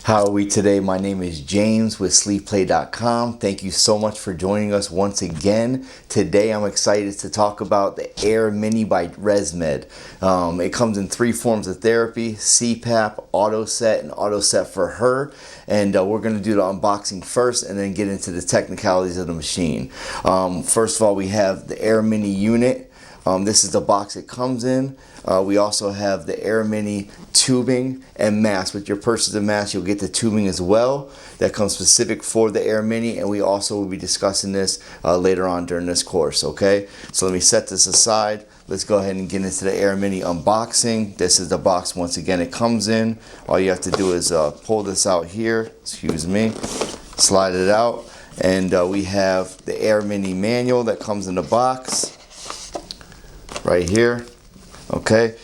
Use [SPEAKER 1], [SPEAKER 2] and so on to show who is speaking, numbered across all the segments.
[SPEAKER 1] How are we today? My name is James with sleepplay.com. Thank you so much for joining us once again. Today I'm excited to talk about the AirMini by ResMed. It comes in three forms of therapy: CPAP, AutoSet, and AutoSet for her. And we're going to do the unboxing first and then get into the technicalities of the machine. First of all, we have the AirMini unit. This is the box it comes in. We also have the AirMini tubing and mask. With your purchase of mask, you'll get the tubing as well. That comes specific for the AirMini, and we also will be discussing this later on during this course, okay? So let me set this aside. Let's go ahead and get into the AirMini unboxing. This is the box once again it comes in. All you have to do is pull this out here, excuse me, slide it out, and we have the AirMini manual that comes in the box right here. Okay,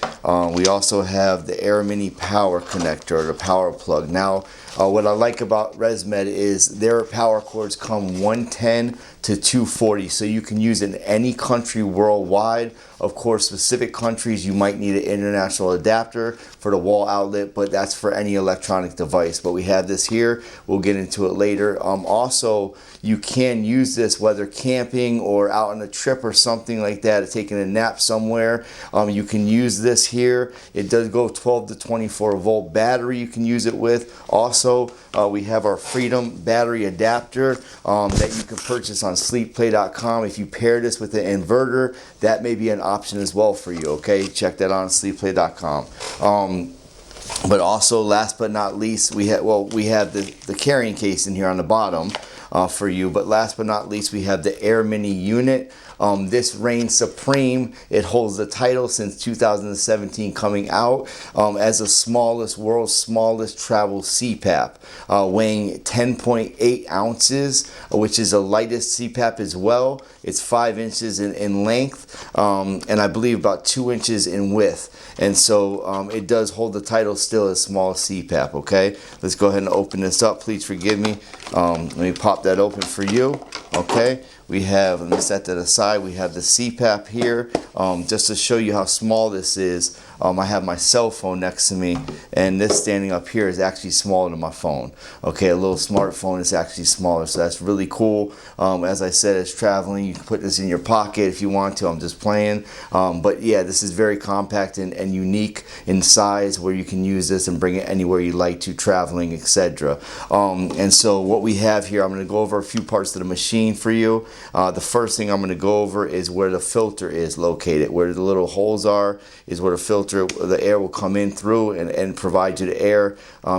[SPEAKER 1] we also have the AirMini power connector, the power plug. Now, what I like about ResMed is their power cords come 110 to 240, so you can use it in any country worldwide. Of course, specific countries you might need an international adapter for the wall outlet, but that's for any electronic device. But we have this here. We'll get into it later. Also, you can use this whether camping or out on a trip or something like that, or taking a nap somewhere. You can use this here. It does go 12 to 24 volt battery you can use it with. Also, we have our Freedom battery adapter that you can purchase on sleepplay.com. If you pair this with an inverter, that may be an option as well for you. Okay, check that out on sleepplay.com. But also, last but not least, we have the carrying case in here on the bottom for you. But last but not least, we have the AirMini unit. This reigns supreme. It holds the title since 2017, coming out as the world's smallest travel CPAP, weighing 10.8 ounces, which is the lightest CPAP as well. It's 5 inches in length, and I believe about 2 inches in width. And so it does hold the title still as small CPAP, okay? Let's go ahead and open this up. Please forgive me. Let me pop that open for you, okay? We have, let me set that aside, we have the CPAP here. Just to show you how small this is, I have my cell phone next to me, and this standing up here is actually smaller than my phone. Okay, a little smartphone is actually smaller, so that's really cool. As I said, it's traveling. You can put this in your pocket if you want to. I'm just playing. But yeah, this is very compact and unique in size, where you can use this and bring it anywhere you like to, traveling, etc. And so what we have here, I'm going to go over a few parts of the machine for you. The first thing I'm going to go over is where the filter is located. Where the little holes are is where the air will come in through and provide you the air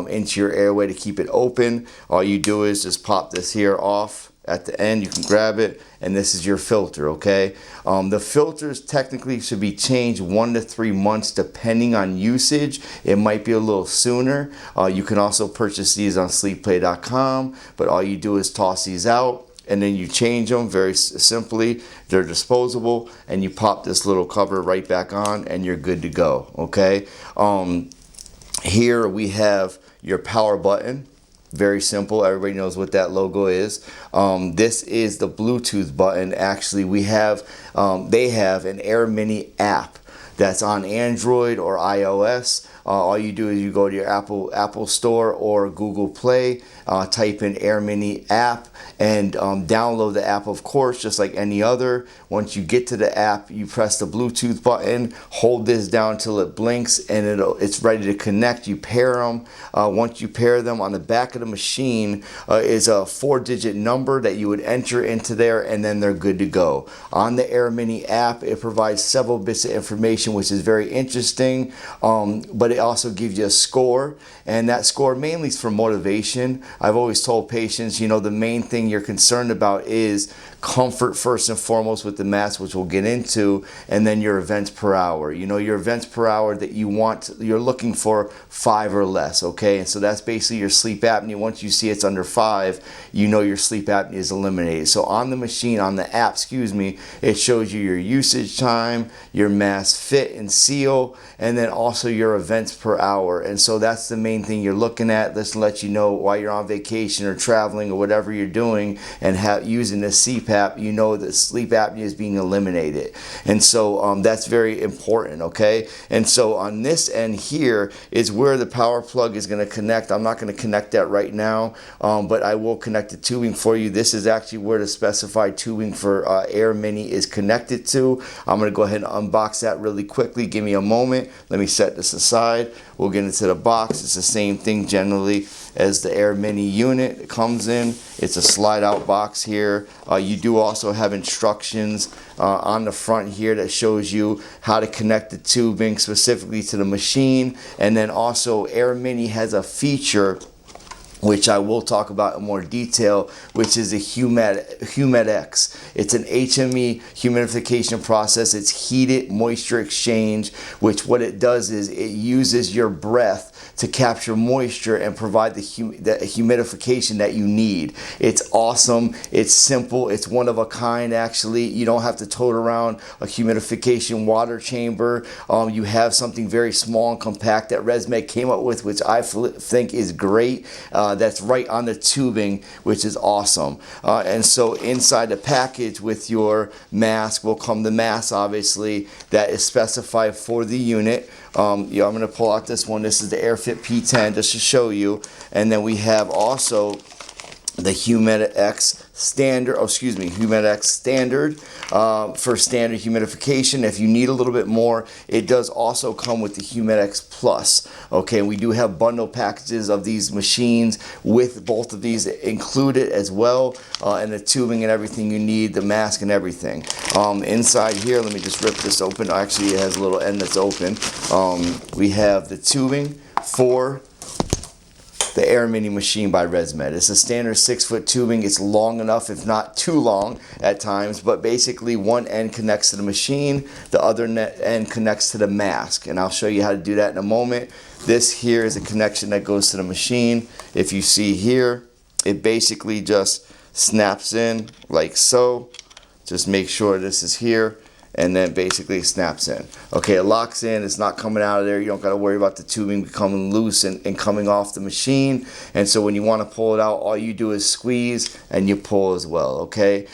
[SPEAKER 1] into your airway to keep it open. All you do is just pop this here off at the end. You can grab it, and this is your filter, okay? The filters technically should be changed 1 to 3 months depending on usage. It might be a little sooner. You can also purchase these on sleepplay.com, but all you do is toss these out, and then you change them very simply. They're disposable, and you pop this little cover right back on, and you're good to go, okay? Here we have your power button. Very simple. Everybody knows what that logo is. This is the Bluetooth button. Actually, they have an AirMini app that's on Android or iOS. All you do is you go to your Apple Store or Google Play, type in AirMini app, and download the app, of course, just like any other. Once you get to the app, you press the Bluetooth button, hold this down till it blinks, and it's ready to connect. You pair them. Once you pair them, on the back of the machine is a 4-digit number that you would enter into there, and then they're good to go. On the AirMini app, it provides several bits of information, which is very interesting, but it also gives you a score, and that score mainly is for motivation. I've always told patients, you know, the main thing you're concerned about is comfort first and foremost with the mask, which we'll get into, and then your events per hour. You know, your events per hour that you're looking for 5 or less, okay? And so that's basically your sleep apnea. Once you see it's under 5, you know your sleep apnea is eliminated. So on the machine, on the app, it shows you your usage time, your mask fit and seal, and then also your events per hour. And so that's the main thing you're looking at. This will let you know while you're on vacation or traveling or whatever you're doing. doing and using the CPAP, you know that sleep apnea is being eliminated. And so that's very important, okay? And so on this end here is where the power plug is going to connect. I'm not going to connect that right now, but I will connect the tubing for you. This is actually where the specified tubing for AirMini is connected to. I'm going to go ahead and unbox that really quickly. Give me a moment. Let me set this aside. We'll get into the box. It's the same thing generally as the AirMini unit. It comes in. It's a slide out box here. You do also have instructions on the front here that shows you how to connect the tubing specifically to the machine. And then also AirMini has a feature which I will talk about in more detail, which is a HumideX. It's an HME humidification process. It's heated moisture exchange, which what it does is it uses your breath to capture moisture and provide the humidification that you need. It's awesome. It's simple. It's one of a kind, actually. You don't have to tote around a humidification water chamber. You have something very small and compact that ResMed came up with, which I think is great. That's right on the tubing, which is awesome. And so inside the package with your mask will come the mask, obviously, that is specified for the unit. I'm going to pull out this one. This is the AirFit P10 just to show you. And then we have also the HumideX standard, HumideX standard for standard humidification. If you need a little bit more, it does also come with the HumideX Plus. Okay, we do have bundle packages of these machines with both of these included as well, and the tubing and everything you need, the mask and everything. Inside here, let me just rip this open. Actually, it has a little end that's open. We have the tubing for the AirMini machine by ResMed. It's a standard 6-foot tubing. It's long enough, if not too long at times, but basically one end connects to the machine, the other end connects to the mask, and I'll show you how to do that in a moment. This here is a connection that goes to the machine. If you see here, it basically just snaps in like so. Just make sure this is here, and then basically snaps in. Okay, it locks in, it's not coming out of there. You don't gotta worry about the tubing becoming loose and coming off the machine. And so when you wanna pull it out, all you do is squeeze and you pull as well, okay?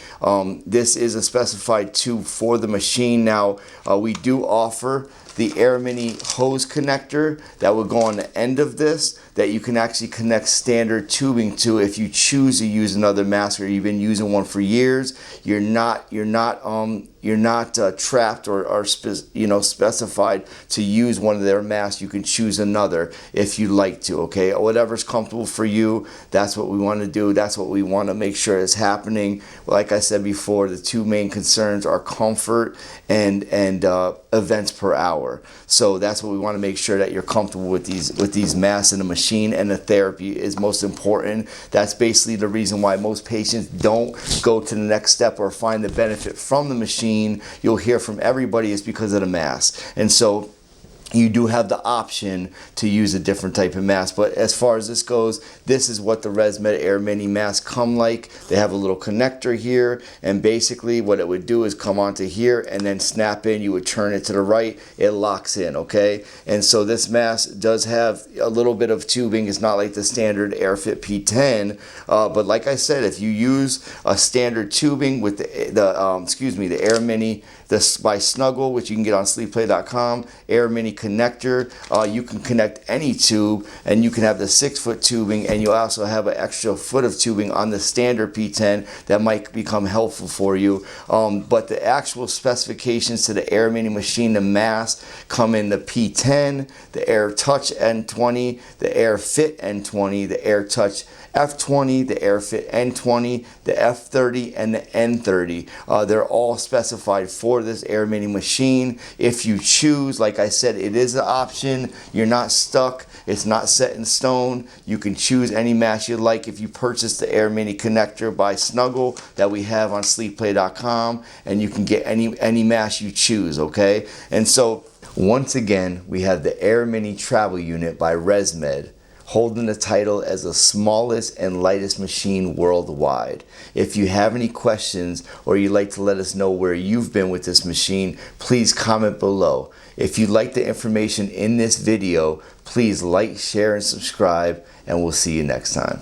[SPEAKER 1] This is a specified tube for the machine. Now, we do offer the AirMini hose connector that will go on the end of this that you can actually connect standard tubing to if you choose to use another mask or you've been using one for years. You're not trapped or specified to use one of their masks. You can choose another if you like to, okay? Whatever's comfortable for you, that's what we want to do. That's what we want to make sure is happening. Like I said before, the two main concerns are comfort and events per hour. So that's what we want to make sure that you're comfortable with these masks in the machine, and the therapy is most important. That's basically the reason why most patients don't go to the next step or find the benefit from the machine. You'll hear from everybody is because of the mask. And so you do have the option to use a different type of mask. But as far as this goes, this is what the ResMed AirMini masks come like. They have a little connector here, and basically what it would do is come onto here and then snap in. You would turn it to the right, it locks in, okay? And so this mask does have a little bit of tubing. It's not like the standard AirFit P10, but like I said, if you use a standard tubing with the AirMini, this by Snuggle, which you can get on sleepplay.com, AirMini connector, you can connect any tube, and you can have the 6-foot tubing, and you also have an extra foot of tubing on the standard P10 that might become helpful for you. But the actual specifications to the AirMini machine, the mask, come in the P10, the AirTouch N20, the AirFit N20, the AirTouch F20, the AirFit N20, the F30, and the N30. They're all specified for this AirMini machine. If you choose, like I said, it is an option. You're not stuck. It's not set in stone. You can choose any mask you like if you purchase the AirMini connector by Snuggle that we have on sleepplay.com, and you can get any mask you choose, okay? And so once again, we have the AirMini travel unit by ResMed, holding the title as the smallest and lightest machine worldwide. If you have any questions or you'd like to let us know where you've been with this machine, please comment below. If you like the information in this video, please like, share, and subscribe, and we'll see you next time.